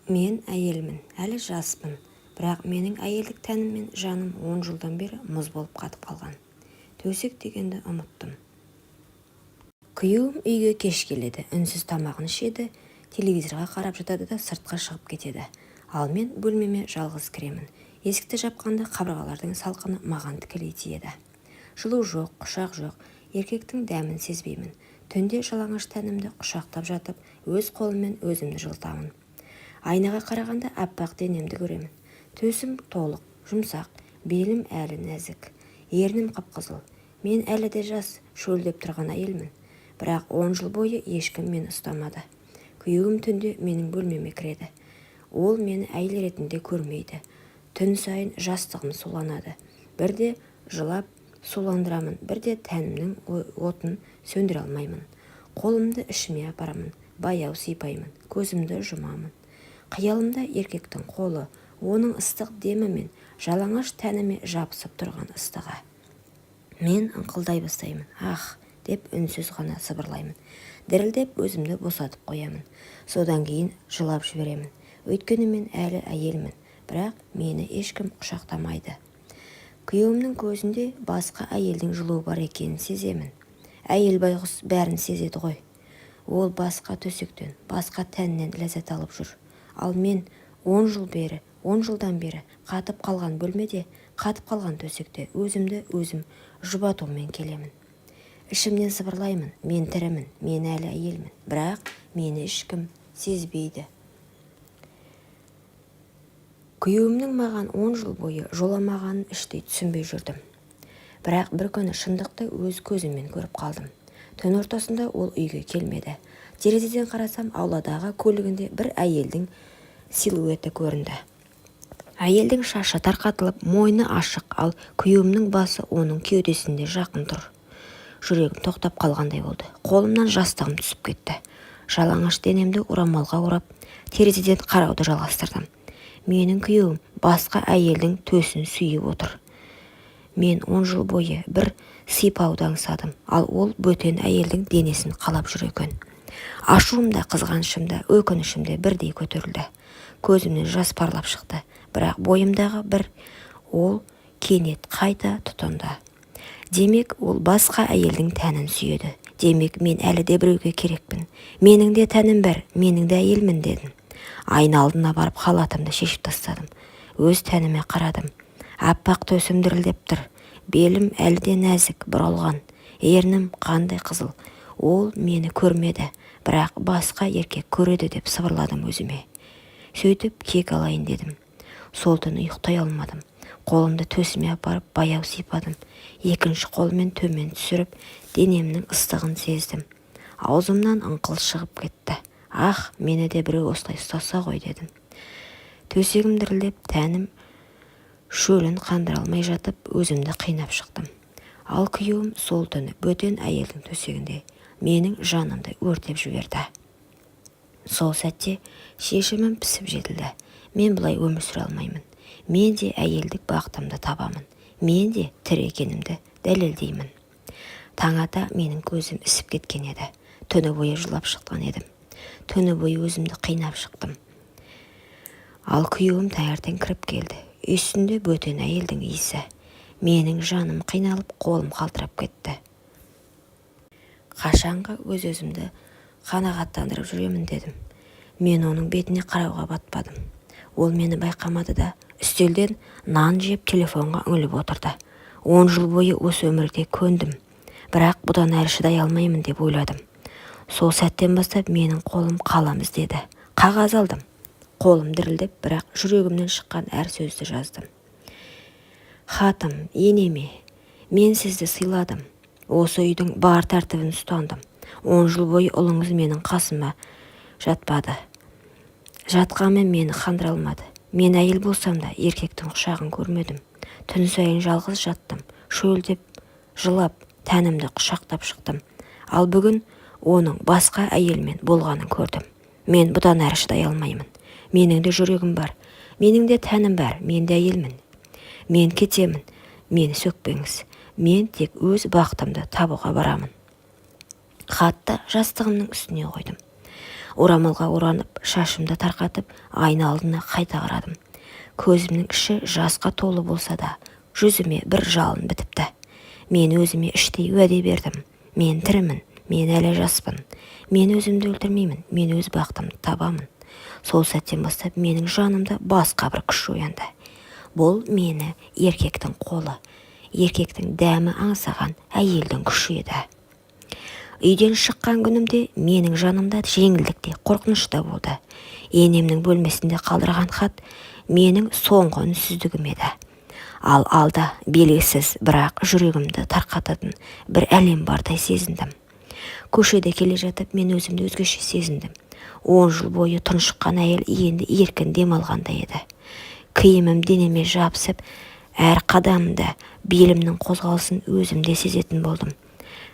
Мен әйелмін, әлі жаспын, бірақ менің әйелдік тәнім мен жаным 10 жылдан бері мұз болып қатып қалған. Төсек дегенді ұмыттым. Күйеуім үйге кеш келеді, үнсіз тамағын ішеді, телевизорға қарап жатады да сыртқа шығып кетеді. Ал мен бөлмеме жалғыз кіремін. Есікті жапқанда қабырғалардың салқыны маған тікелей тиеді. Жылу жоқ, құшақ жоқ, еркектің дәмін сезбеймін. Түнде жалаңаш тәнімді құшақтап жатып, өз қолыммен өзімді жылытамын. Айнаға қарағанда аппақ денемді көремін. Төсім толық, жұмсақ, белім әлі нәзік, ернім қып-қызыл. Мен әлі де жас, шөлдеп тұрған әйелмін. Бірақ 10 жыл бойы ешкім мені ұстамады. Күйеуім түнде менің бөлмеме кіреді. Ол мені әйел ретінде көрмейді. Түн сайын жастығым суланады. Бірде жылап суландырамын, бірде тәнімнің отын сөндіре алмаймын. Қолымды ішіме апарамын, баяу сипаймын, көзімді жұмамын. Қиялымда еркектің қолы, оның ыстық демі мен жалаңаш тәніме жабысып тұрған ыстығы. Мен ыңқылдай бастаймын. Ах, деп үнсіз ғана сыбырлаймын. Дірілдеп өзімді босатып қоямын. Содан кейін жылап жіберемін. Өйткені мен әлі әйелмін, бірақ мені ешкім құшақтамайды. Күйеуімнің көзінде басқа әйелдің жылуы бар екенін сеземін. Әйел байғұс бәрін сезеді ғой. Ол басқа төсектен, басқа тәннен ләззат алып жүр. Ал мен 10 жылдан бері қатып қалған бөлмеде, қатып қалған төсекте өзімді өзім жұбатумен келемін. Ішімнен сыбырлаймын, мен тірімін, мен әлі әйелмін, бірақ мені ешкім сезбейді. Күйеуімнің маған 10 жыл бойы жоламағанын іштей түсінбей жүрдім. Бірақ бір күні шындықты өз көзіммен көріп қалдым. Түн ортасында ол үйге келмеді. Терезеден қарасам, ауладағы көлігінде бір әйелдің силуэті көрінді. Әйелдің шашы тарқатылып, мойны ашық, ал күйеуімнің басы оның кеудесінде жақын тұр. Жүрегім тоқтап қалғандай болды. Қолымнан жастығым түсіп кетті. Жалаңаш денемді орамалға орап, терезеден қарауды жалғастырдым. Менің күйеуім басқа әйелдің төсін сүйіп отыр. Мен 10 жыл бойы бір сипауды аңсадым, ал ол бөтен әйелдің денесін қалап жүр екен. Ашуым да, қызғанышым да, өкінішім де бірдей көтерілді. Көзімнен жас парлап шықты, бірақ бойымдағы бір ол кенет қайта тұтанды. Демек, ол басқа әйелдің тәнін сүйеді. Демек, мен әлі де біреуге керекпін. Менің де тәнім бар, менің де әйелмін дедім. Айна алдына барып халатымды шешіп тастадым. Өз тәніме қарадым. Аппақ төсім дірілдеп тұр. Белім әлі де нәзік, бұралған. Ернім қандай қызыл. Ол мені көрмеді, бірақ басқа еркек көреді деп сыбырладым өзіме. Сөйтіп кек алайын дедім. Сол түні ұйықтай алмадым. Қолымды төсіме апарып баяу сипадым. Екінші қолмен төмен түсіріп, денемнің ыстығын сездім. Аузымнан ыңқыл шығып кетті. Ах, мені де біреу осылай ұстаса ғой дедім. Төсегім дірілдеп, тәнім шөлін қандыра алмай жатып, өзімді қинап шықтым. Ал күйеуім сол түні бөтен әйелдің төсегінде менің жанымды өртеп жіберді. Сол сәтте шешімім пісіп жетілді. Мен бұлай өмір сүре алмаймын. Мен де әйелдік бақытымды табамын. Мен де тірі екенімді дәлелдеймін. Таң ата менің көзім ісіп кеткен еді. Түні бойы жылап шыққан едім. Түні бойы өзімді қинап шықтым. Ал күйеуім таңертең кіріп келді. Үстінде бөтен әйелдің иісі. Менің жаным қиналып, қолым қалтырап кетті. Қашанға өз-өзімді қанағаттандырып жүремін дедім. Мен оның бетіне қарауға батпадым. Ол мені байқамады да, үстелден нан жеп телефонға үңіліп отырды. 10 жыл бойы осы өмірде көндім. Бірақ бұдан әрі шыдай алмаймын деп ойладым. Сол сәттен бастап менің қолым қалам іздеді. Қағаз алдым. Қолым дірілдеп, бірақ жүрегімнен шыққан әр сөзді жаздым. Хатым, енеме, мен сізді сыйладым. Осы үйдің бар тәртібін ұстандым. 10 жыл бойы ұлыңыз менің қасыма жатпады. Жатқанмен мені қандыра алмады. Мен әйел болсам да еркектің құшағын көрмедім. Түн сайын жалғыз жаттым. Шөлдеп, жылап, тәнімді құшақтап шықтым. Ал бүгін оның басқа әйелмен болғанын көрдім. Мен бұдан әрі шыдай алмаймын. Менің де жүрегім бар. Менің де тәнім бар. Мен де әйелмін. Мен кетемін. Мені сөкпеңіз. Мен тек өз бақытымды табуға барамын. Хатты жастығымның үстіне қойдым. Орамалға оранып, шашымды тарқатып, айна алдына қайта қарадым. Көзімнің іші жасқа толы болса да, жүзіме бір жалын бітіпті. Мен өзіме іштей уәде бердім. Мен тірімін, мен әлі жаспын. Мен өзімді өлтірмеймін, мен өз бақытымды табамын. Сол сәттен бастап менің жанымда басқа бір күш оянды. Бұл мені еркектің қолы, еркектің дәмі аңсаған әйелдің күші еді. Үйден шыққан күнімде менің жанымда жеңілдік те, қорқыныш та болды. Енемнің бөлмесінде қалдырған хат менің соңғы үнсіздігім еді. Ал алда белгісіз, бірақ жүрегімді тарқататын бір әлем бардай сезіндім. Көшеде келе жатып мен өзімді өзгеше сезіндім. 10 жыл бойы тұншыққан әйел енді еркін демалғандай еді. Киімім денеме жабысып, әр қадамымда белімнің қозғалысын өзімде сезетін болдым.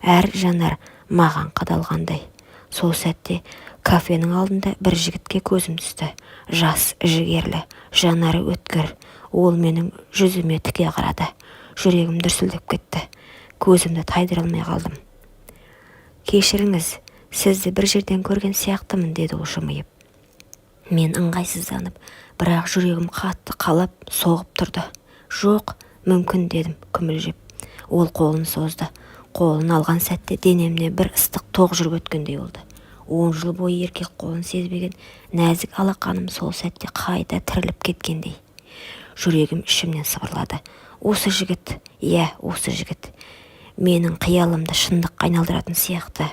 Әр жанар маған қадалғандай. Сол сәтте кафенің алдында бір жігітке көзім түсті. Жас, жігерлі, жанары өткір. Ол менің жүзіме тіке қарады. Жүрегім дүрсілдеп кетті. Көзімді тайдыра алмай қалдым. «Кешіріңіз, сізді бір жерден көрген сияқтымын», деді ол жымиып. Мен ыңғайсызданып, бірақ жүрегім қатты қалап соғып тұрды. «Жоқ, мүмкін», дедім күмілжіп. Ол қолын созды. Қолын алған сәтте денемне бір ыстық тоқ жүріп өткендей болды. 10 жыл бойы еркек қолын сезбеген нәзік алақаным сол сәтте қайта тіріліп кеткендей. Жүрегім ішімнен сыбырлады. Осы жігіт, иә, осы жігіт. Менің қиялымды шындыққа айналдыратын сияқты.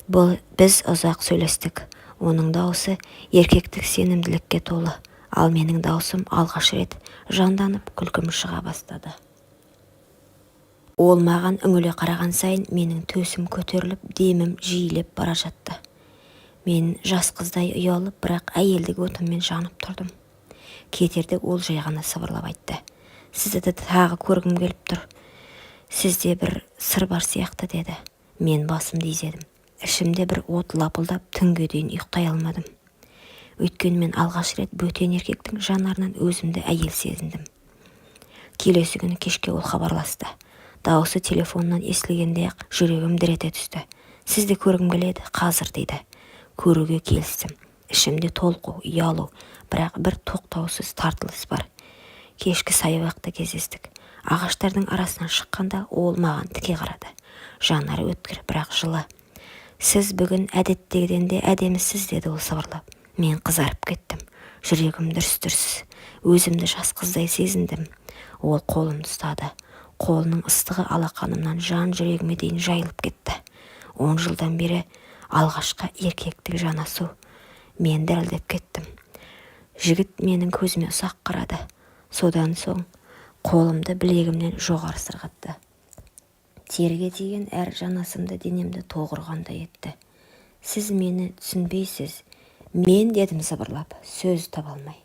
Біз ұзақ сөйлестік. Оның дауысы еркектік сенімділікке толы, ал менің даусым алғаш рет жанданып күлкім шыға бастады. Ол маған үңіле қараған сайын менің төсім көтеріліп, демім жиілеп бара жатты. Мен жас қыздай ұялып, бірақ әйелдік отыммен жанып тұрдым. Кетерде ол жай ғана сыбырлап айтты. «Сізді тағы көргім келіп тұр. Сізде бір сыр бар сияқты», деді. Мен басымды изедім. Ішімде бір от лапылдап, түнге дейін ұйықтай алмадым. Өйткені мен алғаш рет бөтен еркектің жанарынан өзімді әйел сезіндім. Келесі күні кешке ол хабарласты. Дауысы телефоннан естілгенде-ақ жүрегім дір ете түсті. «Сізді көргім келеді, қазір», дейді. Көруге келістім. Ішімде толқу, ұялу, бірақ бір тоқтаусыз тартылыс бар. Кешкі саябақта кездестік. Ағаштардың арасынан шыққанда ол маған тіке қарады. Жанары өткір, бірақ жылы. «Сіз бүгін әдеттегіден де әдемісіз», деді ол сыбырлап. Мен қызарып кеттім. Жүрегім дүрс-дүрс. Өзімді жас қыздай сезіндім. Ол қолымды ұстады. Қолының ыстығы алақанымнан жан жүрегіме дейін жайылып кетті. 10 жылдан бері алғашқы еркектік жанасу. Мен дірілдеп кеттім. Жігіт менің көзіме ұсақ қарады. Содан соң қолымды білегімнен жоғары сырғатты. Терге тиген әр жанасымды денемді тоғырғандай етті. «Сіз мені түсінбейсіз». «Мен», дедім сыбырлап, сөз таба алмай.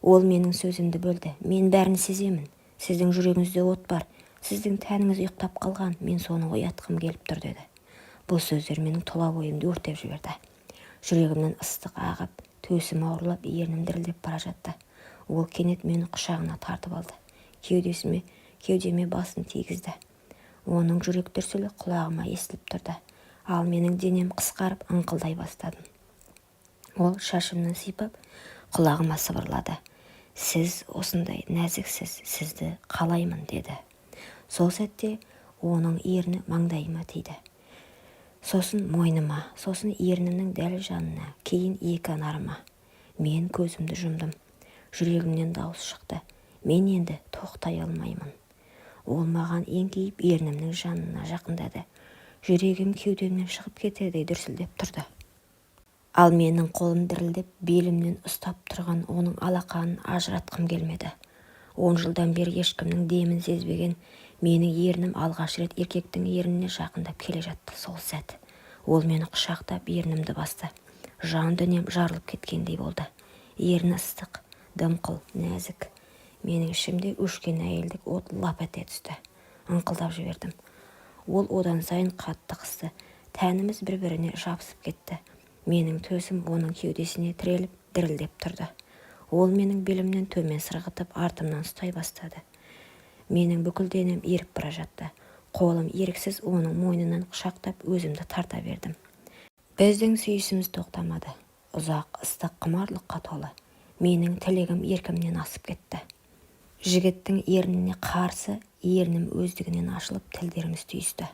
Ол менің сөзімді бөлді. «Мен бәрін сеземін. Сіздің жүрегіңізде от бар. Сіздің тәніңіз ұйықтап қалған. Мен соны оятқым келіп тұр», деді. Бұл сөздер менің тұла бойымды өртеп жіберді. Жүрегімнен ыстық ағып, төсім ауырлап, ернім дірілдеп бара жатты. Ол кенет мені құшағына тартып алды. Кеудеме басын тигізді. Оның жүрек дүрсілі құлағыма естіліп тұрды. Ал менің денем қысқарып ыңқылдай бастадым. Ол шашымнан сипап, құлағыма сыбырлады. «Сіз осындай нәзіксіз, сізді қалаймын», деді. Сол сәтте оның ерні маңдайыма тиді. Сосын мойныма, сосын ернімнің дәл жанына, кейін екі анарыма. Мен көзімді жұмдым. Жүрегімнен дауыс шықты. Мен енді тоқтай алмаймын. Ол маған еңкейіп ернімнің жанына жақындады. Жүрегім кеудемнен шығып кетердей дүрсілдеп тұрды. Ал менің қолым дірілдеп, белімнен ұстап тұрған оның алақанын ажыратқым келмеді. 10 жылдан бері ешкімнің демін сезбеген менің ернім алғаш рет еркектің ерніне жақындап келе жатты. Сол сәт ол мені құшақтап ернімді басты. Жан дүнием жарылып кеткендей болды. Ерні ыстық, дымқыл, нәзік. Менің ішімде өшкен әйелдік от лап ете түсті. Ыңқылдап жібердім. Ол одан сайын қатты қысты. Тәніміз бір-біріне жабысып кетті. Менің төсім оның кеудесіне тіреліп, дірілдеп тұрды. Ол менің белімнен төмен сырғытып, артымнан ұстай бастады. Менің бүкіл денем еріп бара жатты. Қолым еріксіз оның мойнынан құшақтап өзімді тарта бердім. Біздің сүйісіміз тоқтамады. Ұзақ, ыстық құмарлыққа толы. Менің тілегім еркімнен асып кетті. Жігіттің ерніне қарсы, ернім өздігінен ашылып, тілдеріміз түйісті.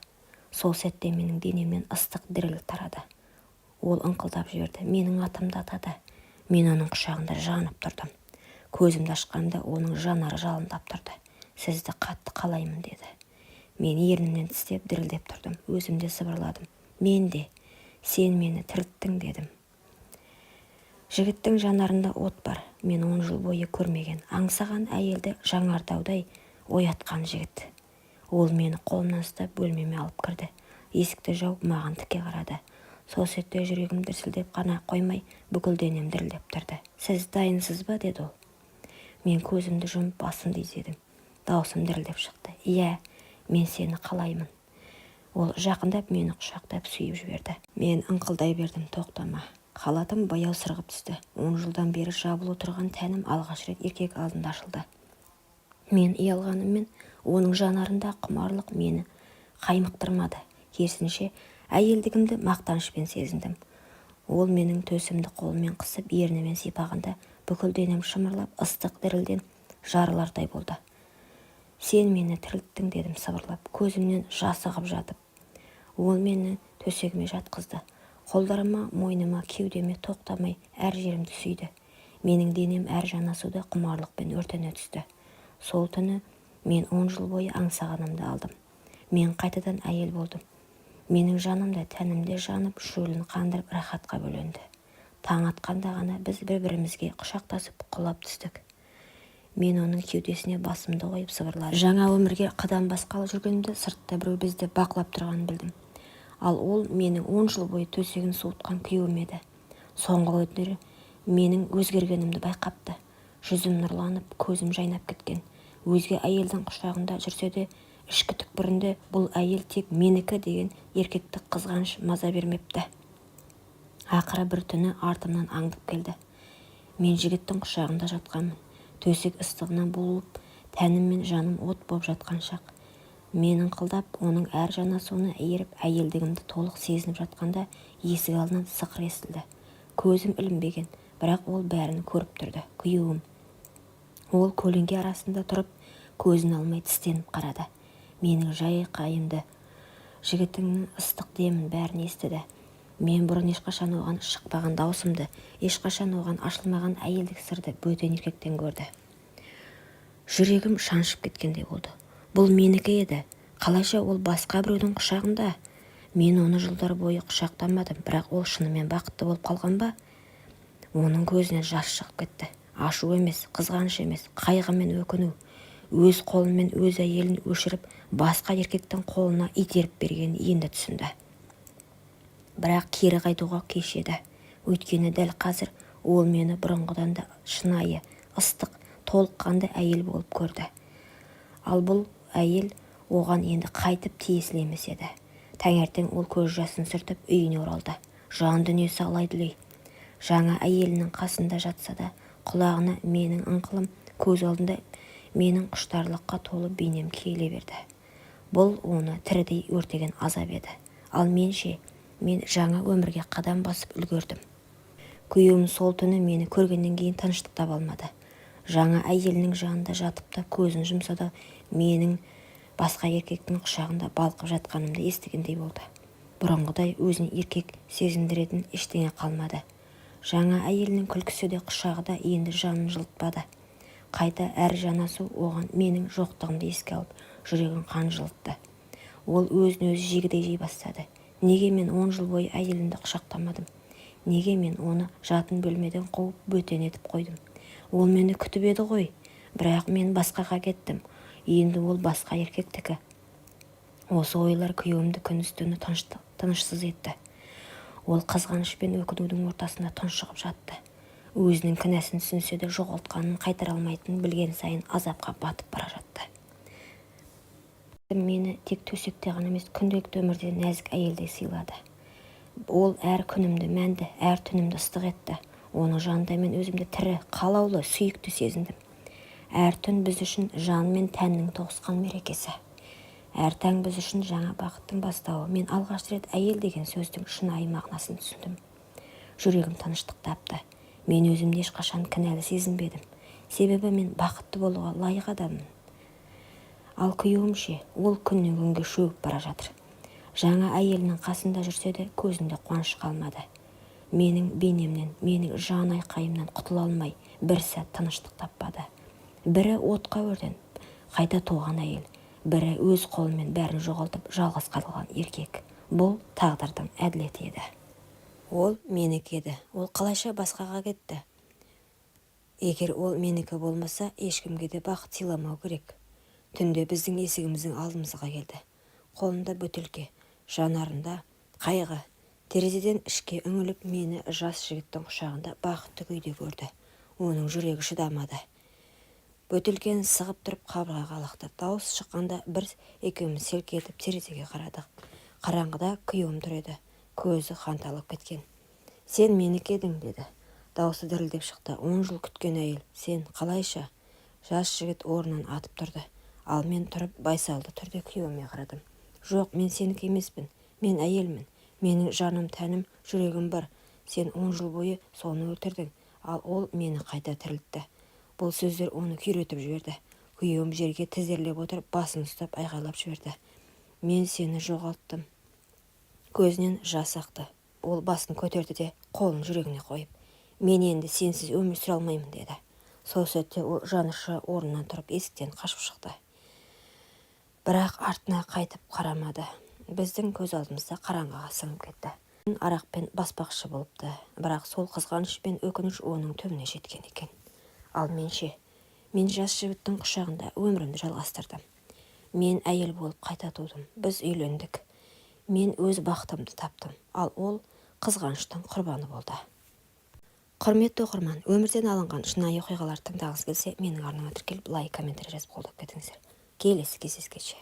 Сол сәтте менің денемнен ыстық діріл тарады. Ол ыңқылдап жіберді. Менің атымды атады. Мен оның құшағында жанып тұрдым. Көзімді ашқанда оның жанары жалындап тұрды. Сізді қатты қалаймын деді. Мен ернімнен тістеп дірілдеп тұрдым. Өзімде сыбырладым. Мен де, сен мені тірілттің дедім. Жігіттің жанарында от бар. Мен 10 жыл бойы көрмеген, аңсаған әйелді жаңардаудай оятқан жігіт. Ол мені қолымнан ұстап бөлмеме алып кірді. Есікті жауып маған тіке қарады. Сол сәтте жүрегім дүрсілдеп қана қоймай, бүкіл денем дірілдеп тұрды. Сіз дайынсыз ба деді ол. Мен көзімді жұмып басымды изедім. Даусым дірілдеп шықты. Иә, мен сені қалаймын. Ол жақындап мені құшақтап сүйіп жіберді. Мен ыңқылдай бердім, тоқтама. Халатым баяу сырғып түсті. 10 жылдан бері жабылып тұрған тәнім алғаш рет еркек алдында ашылды. Мен ұялғаныммен оның жанарында құмарлық мені қаймықтырмады. Керісінше әйелдігімді мақтанышпен сезіндім. Ол менің төсімді қолымен қысып, ернімен сипағанда бүкіл денем шымырлап, ыстық дірілден жарылардай болды. Сен мені тірілттің дедім сыбырлап, көзімнен жас ағып жатып. Ол мені төсегіме жатқызды. Қолдарыма, мойныма, кеудеме тоқтамай әр жерімді сүйді. Менің денем әр жанасуда құмарлықпен өртене түсті. Сол түні мен 10 жыл бойы аңсағанымды алдым. Мен қайтадан әйел болдым. Менің жанымда, тәнімде жанып, шөлін қандырып, рахатқа бөленді. Таң атқанда ғана біз бір-бірімізге құшақтасып құлап түстік. Мен оның кеудесіне басымды қойып сыбырладым. Жаңа өмірге қадам басқалы жүргенімде сыртта біреу бізді бақылап тұрғанын білдім. Ал ол менің 10 жыл бойы төсегін суытқан күйеуім еді. Соңғы күндері менің өзгергенімді байқапты. Жүзім нұрланып, көзім жайнап кеткен. Өзге әйелдің құшағында жүрсе де, ішкі түкпірінде бұл әйел тек менікі деген еркектік қызғаныш маза бермепті. Ақыры бір түні артымнан аңдып келді. Мен жігіттің құшағында жатқанмын. Төсек ыстығынан буылып, тәнім мен жаным от боп жатқан шақ. Мен ыңқылдап, оның әр жанасуына еріп, әйелдігімді толық сезініп жатқанда есік алдынан сықыр естілді. Көзім ілінбеген, бірақ ол бәрін көріп тұрды. Күйеуім. Ол көлеңке арасында тұрып, көзін алмай тістеніп қарады. Менің жай қайымды, жігітіңнің ыстық демін бәрін естіді. Мен бұрын ешқашан оған шықпаған даусымды, ешқашан оған ашылмаған әйелдік сырды бөтен еркектен көрді. Жүрегім шаншып кеткендей болды. Бұл менікі еді. Қалайша ол басқа біреудің құшағында? Мен оны жылдар бойы құшақтамадым, бірақ ол шынымен бақытты болып қалған ба? Оның көзінен жас шығып кетті. Ашу емес, қызғаныш емес, қайғы мен өкіну. Өз қолымен өз әйелін өшіріп, басқа еркектің қолына итеріп бергенін енді түсінді. Бірақ кері қайтуға кеш еді. Өйткені дәл қазір ол мені бұрынғыдан да шынайы, ыстық, толыққанды әйел болып көрді. Ал бұл әйел оған енді қайтып тиесілі емес еді. Таңертең ол көз жасын сүртіп үйіне оралды. Жан дүниесі алай-дүлей. Жаңа әйелінің қасында жатса да, құлағына менің ыңқылым, көз алдында менің құштарлыққа толы бейнем келе берді. Бұл оны тірідей өртеген азап еді. Ал мен жаңа өмірге қадам басып үлгердім. Күйеуім сол түні мені көргеннен кейін тыныштық таба алмады. Жаңа әйелінің жанында жатып та көзін жұмса да менің басқа еркектің құшағында балқып жатқанымды естігендей болды. Бұрынғыдай өзін еркек сезіндіретін ештеңе қалмады. Жаңа әйелінің күлкісі де құшағы да енді жанын жылытпады. Қайта әр жанасу оған менің жоқтығымды еске алып, жүрегін қан жылытты. Ол өзін өзі жегідей жей бастады. Неге мен 10 жыл бойы әйелімді құшақтамадым? Неге мен оны жатын бөлмеден қуып бөтен етіп қойдым? Ол мені күтіп еді ғой, бірақ мен басқаға кеттім. Енді ол басқа еркектікі. Осы ойлар күйеуімді күндіз-түні тынышсыз етті. Ол қызғаныш пен өкінудің ортасында тұншығып жатты. Өзінің кінәсін түсінсе де жоғалтқанын қайтара алмайтынын білген сайын азапқа батып бара жатты. Мені тек төсекте ғана емес, күнделікті өмірде нәзік әйелдей сыйлады. Ол әр күнімді мәнді, әр түнімді ыстық етті. Оның жанында мен өзімді тірі, қалаулы, сүйікті сезіндім. Әр түн біз үшін жан мен тәннің тоғысқан мерекесі. Әр таң біз үшін жаңа бақыттың бастауы. Мен алғаш рет әйел деген сөздің шынайы мағынасын түсіндім. Жүрегім тыныштық тапты. Мен өзімді ешқашан кінәлі сезінбедім. Себебі мен бақытты болуға лайық адаммын. Ал күйеуім ше, ол күннен күнге шөгіп бара жатыр. Жаңа әйелінің қасында жүрсе де көзінде қуаныш қалмады. Менің бейнемнен, менің жан айқайымнан құтыла алмай, бір сәт тыныштық таппады. Бірі отқа өртеніп, қайта туған әйел, бірі өз қолымен бәрін жоғалтып жалғыз қалған еркек. Бұл тағдырдың әділеті еді. Ол менікі еді. Ол қалайша басқаға кетті? Егер ол менікі болмаса, ешкімге де бақыт сыйламау керек. Түнде біздің есігіміздің алдымызға келді. Қолында бөтелке, жанарында қайғы. Терезеден ішке үңіліп, мені жас жігіттің құшағында бақытты күйде көрді. Оның жүрегі шыдамады. Бөтелкені сығып тұрып қабырғаға лақтырды. Дауыс шыққанда екеуміз селк етіп терезеге қарадық. Қараңғыда күйеуім тұр еді. Көзі қанталап кеткен. Сен менікі едің, деді. Дауысы дірілдеп шықты. 10 жыл күткен әйел. Сен қалайша? Жас жігіт орнынан атып тұрды. Ал мен тұрып байсалды түрде күйеуіме қарадым. Жоқ, мен сенікі емеспін. Мен әйелмін. Менің жаным, тәнім, жүрегім бар. Сен 10 жыл бойы соны өлтірдің, ал ол мені қайта тірілтті. Бұл сөздер оны күйретіп жіберді. Күйеуім жерге тізерлеп отырып, басын ұстап айғайлап жіберді. Мен сені жоғалттым. Көзінен жас ақты. Ол басын көтерді де қолын жүрегіне қойып, мен енді сенсіз өмір сүре алмаймын, деді. Сол сәтте ол жанұшыра орнынан тұрып есіктен қашып шықты. Бірақ артына қайтып қарамады. Біздің көз алдымызда қараңғыға сіңіп кетті. Арақпен баспақшы болыпты, бірақ сол қызғаныш пен өкініш оның түбіне жеткен екен. Ал менше, мен жас жігіттің құшағында өмірімді жалғастырдым. Мен әйел болып қайта тудым. Біз үйлендік. Мен өз бақытымды таптым, ал ол қызғаныштың құрбаны болды. Құрметті оқырман, өмірден алынған шынайы оқиғаларды тыңдағыңыз келсе, менің арнама тіркеліп, лайк, комментарий жазып қолдап кетіңіздер. Келесі кездескенше.